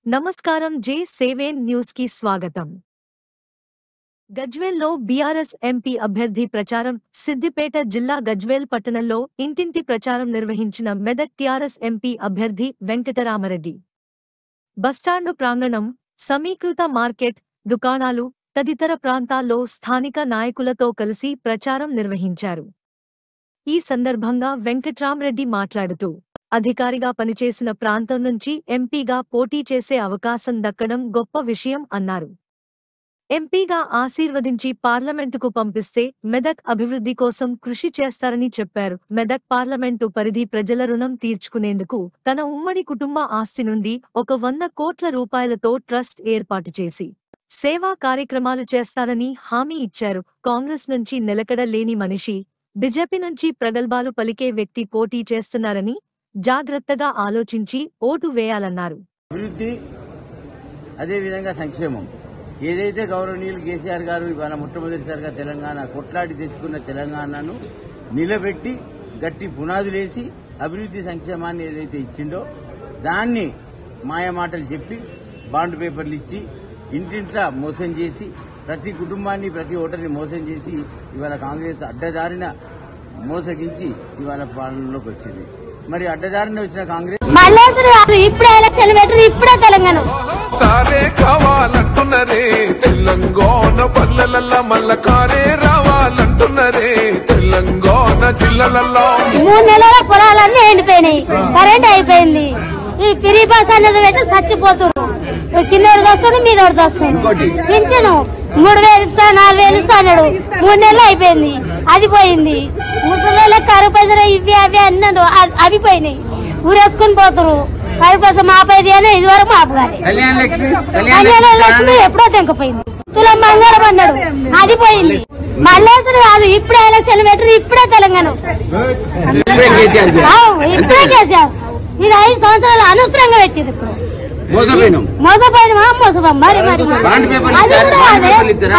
నమస్కారం J7 news కి స్వాగతం. గజ్వేల్లో బీఆర్ఎస్ ఎంపీ అభ్యర్థి ప్రచారం. సిద్దిపేట జిల్లా గజ్వేల్ పట్టణంలో ఇంటింటి ప్రచారం నిర్వహించిన మెదక్ టీఆర్ఎస్ ఎంపీ అభ్యర్థి వెంకటరామరెడ్డి. బస్టాండు ప్రాంగణం, సమీకృత మార్కెట్, దుకాణాలు తదితర ప్రాంతాల్లో స్థానిక నాయకులతో కలిసి ప్రచారం నిర్వహించారు. ఈ సందర్భంగా వెంకట్రామరెడ్డి మాట్లాడుతూ అధికారిగా పనిచేసిన ప్రాంతం నుంచి ఎంపీగా పోటీ చేసే అవకాశం దక్కడం గొప్ప విషయం అన్నారు. ఎంపీగా ఆశీర్వదించి పార్లమెంటుకు పంపిస్తే మెదక్ అభివృద్ధి కోసం కృషి చేస్తారని చెప్పారు. మెదక్ పార్లమెంటు పరిధి ప్రజల రుణం తీర్చుకునేందుకు తన ఉమ్మడి కుటుంబ ఆస్తి నుండి 100 కోట్ల రూపాయలతో ట్రస్ట్ ఏర్పాటు చేసి సేవా కార్యక్రమాలు చేస్తారని హామీ ఇచ్చారు. కాంగ్రెస్ నుంచి నిలకడ లేని మనిషి, బీజేపీ నుంచి ప్రగల్భాలు పలికే వ్యక్తి పోటీ చేస్తున్నారని జాగ్రత్తగా ఆలోచించి ఓటు వేయాలన్నారు. అభివృద్ధి అదే విధంగా సంక్షేమం ఏదైతే గౌరవనీయులు కేసీఆర్ గారు ఇవాళ మొట్టమొదటిసారిగా తెలంగాణ కొట్లాడి తెచ్చుకున్న తెలంగాణను నిలబెట్టి గట్టి పునాదులేసి అభివృద్ధి సంక్షేమాన్ని ఏదైతే ఇచ్చిండో దాన్ని మాయమాటలు చెప్పి బాండ్ పేపర్లు ఇచ్చి ఇంటింట్లా మోసం చేసి ప్రతి కుటుంబాన్ని ప్రతి ఓటర్ని మోసం చేసి ఇవాళ కాంగ్రెస్ అడ్డదారిన మోసగించి ఇవాళ పాలనలోకి వచ్చింది. మరి అడ్డదారిన వచ్చిన కాంగ్రెస్ ఇప్పుడే ఎలక్షన్ పెట్టరు, ఇప్పుడే తెలంగాణ సారే కావాలంటున్నరే తెలంగాణ పల్లెలల్లా మల్ల కారే రావాలంటున్నరే తెలంగాణ జిల్లాలలో 3 నెలల పొలాలన్నీ ఎండిపోయినాయి, కరెంట్ అయిపోయింది. ఈ ఫ్రీ బస్ అనేది పెట్టి చచ్చిపోతున్నారు. కింద వస్తాడు, మీద వస్తాడు. పింఛను 3000 ఇస్తా 4000 ఇస్తా అన్నాడు. 3 నెలలు అయిపోయింది, అది పోయింది. ముసలి కరువు పైసలు ఇవి అవి అన్నాడు, అవి పోయినాయి. ఊరేసుకుని పోతురు. కరువు పైసలు మాపేది అని ఇదివరకు మాపగాలి. కళ్యాణ లక్ష్మి ఎప్పుడో తెంకపోయింది. తులం బంగారం అన్నాడు, అది పోయింది. మల్లేసుడు కాదు, ఇప్పుడే ఎలక్షన్ పెట్టరు, ఇప్పుడే తెలంగాణ ఇప్పుడే కేసీఆర్. ఇది 5 సంవత్సరాలు అనవసరంగా పెట్టింది. ఇప్పుడు మోసపోయిన మరి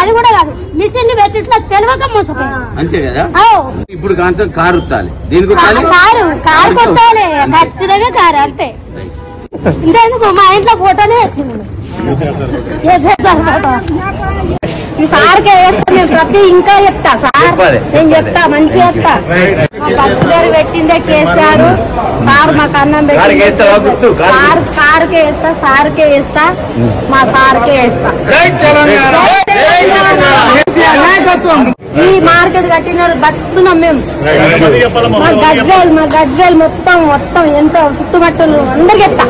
అది కూడా కాదు, మిషన్ పెట్టి ఇట్లా తెలియక మోసపోయినా అంతే కదా. ఇప్పుడు కారు కారు కొట్టాలి, ఖచ్చితంగా కారు అంతే. ఇంతెందుకు మా ఇంట్లో ఫోటోనే ఈ సార్కే వేస్తా, నేను ప్రతి ఇంకా చెప్తా సార్, నేను చెప్తా మంచిగా చెప్తా. మా బస్ గారు పెట్టిందే కేసీఆర్ సార్, మాకు అన్నం పెట్టి కారుకే వేస్తా, సార్కే వేస్తా, మా సార్కే వేస్తా. ఈ మార్కెట్ కట్టిన బతున్నాం మేము. మా గజ్వేల్ మొత్తం ఎంత చుట్టుమట్టులు అందరికి చెప్తా.